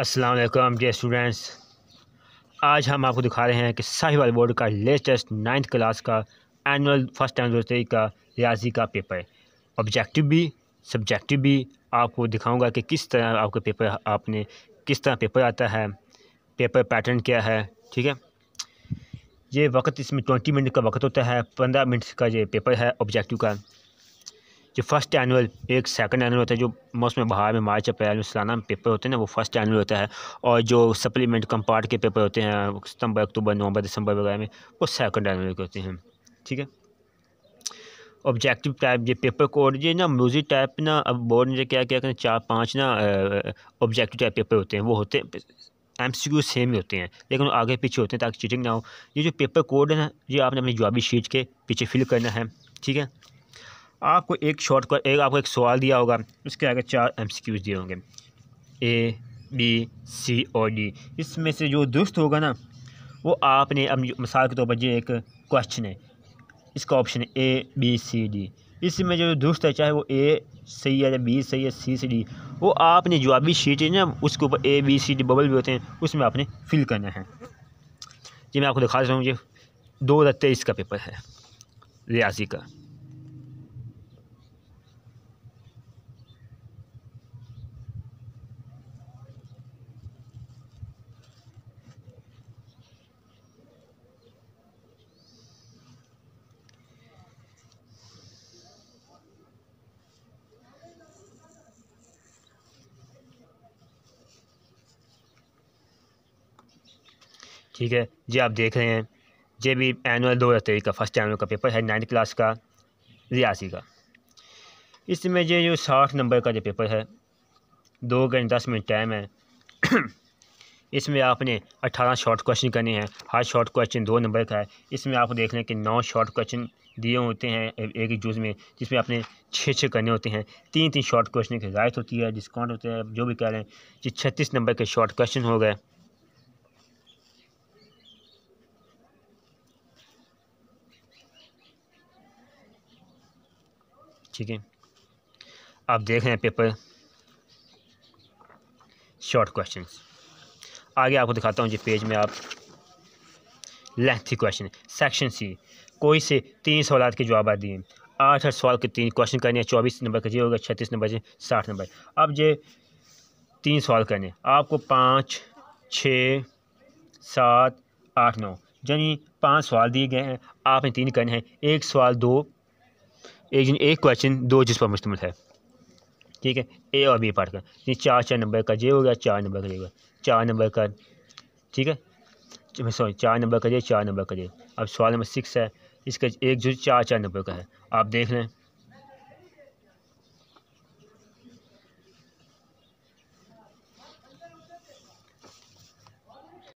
अस्सलाम वालेकुम dear students. आज हम आपको दिखा रहे हैं कि साहिवाल बोर्ड का लेटेस्ट 9th क्लास का फर्स्ट एनुअल का रियाजी का पेपर, ऑब्जेक्टिव भी सब्जेक्टिव भी आपको दिखाऊंगा कि किस तरह आपका पेपर आपने किस तरह पेपर आता है, पेपर पैटर्न क्या है। ठीक है, ये वक्त इसमें 20 मिनट का वक्त होता है, 15 मिनट का ये पेपर है ऑब्जेक्टिव का। जो फर्स्ट एनुअल एक सेकंड एनुअल होता है, जो मौसम बहार में मार्च अप्रैल में सालाना पेपर होते हैं ना, वो फर्स्ट एनुअल होता है। और जो सप्लीमेंट कंपार्ट के पेपर होते हैं सितंबर अक्टूबर नवंबर दिसंबर वगैरह में, वो सेकंड एनुअल के होते हैं। ठीक है, ऑब्जेक्टिव टाइप ये पेपर कोड ये ना म्यूजिक टाइप ना, अब बोर्ड ने क्या क्या 4-5 ना ऑब्जेक्टिव टाइप पेपर होते हैं, वो होते हैं MCQ सेम ही होते हैं, लेकिन वो आगे पीछे होते हैं ताकि चीटिंग ना हो। ये जो पेपर कोड है ना, ये आपने अपनी जवाबी शीट के पीछे फिल करना है। ठीक है, आपको एक शॉर्टकट आपको एक सवाल दिया होगा, उसके आगे 4 MCQs दिए होंगे A, B, C और D। इसमें से जो दुरुस्त होगा ना, वो आपने अब मिसाल के तौर पर ये एक क्वेश्चन है, इसका ऑप्शन है A, B, C, D। इसमें जो दुरुस्त है, चाहे वो A सही है या B सही है, C से D, वो आपने जवाबी शीट है ना, उसके ऊपर A, B, C, D bubble भी होते हैं, उसमें आपने फिल करना है। ये मैं आपको दिखा देता हूँ। ये 2023 का पेपर है रियाजी का। ठीक है जी, आप देख रहे हैं ये भी एनुअल 2023 का फर्स्ट एनुअल का पेपर है 9th क्लास का रियासी का। इसमें ये जो 60 नंबर का जो पेपर है, 2 घंटे 10 मिनट टाइम है। इसमें आपने 18 शॉर्ट क्वेश्चन करने हैं, हर शॉर्ट क्वेश्चन 2 नंबर का है। इसमें आप देख लें कि 9 शॉर्ट क्वेश्चन दिए होते हैं एक जूस में, जिसमें आपने 6 करने होते हैं। 3 शॉर्ट क्वेश्चन की रियायत होती है, डिस्काउंट होते हैं, जो भी कह रहे हैं। जी 36 नंबर के शॉर्ट क्वेश्चन हो गए। ठीक है, आप देख रहे हैं पेपर शॉर्ट क्वेश्चंस। आगे आपको दिखाता हूँ जी पेज में, आप लेंथी क्वेश्चन सेक्शन सी, कोई से 3 सवाल के जवाब दिए, 8 सवाल के 3 क्वेश्चन करने हैं। 24 नंबर का ये होगा, 36 नंबर से 60 नंबर। अब ये 3 सवाल करने, आपको 5, 6, 7, 8, 9 यानी 5 सवाल दिए गए हैं, आपने 3 करने हैं। एक सवाल 2, एक क्वेश्चन 2 जिस पर मुश्तमिल है। ठीक है, A और B पार्ट का, ये 4 नंबर का ये हो गया, 4 नंबर का ये होगा, 4 नंबर का। ठीक है, सॉरी 4 नंबर का ये, 4 नंबर का ये। अब सवाल नंबर 6 है, इसका एक जो 4 नंबर का है, आप देख लें।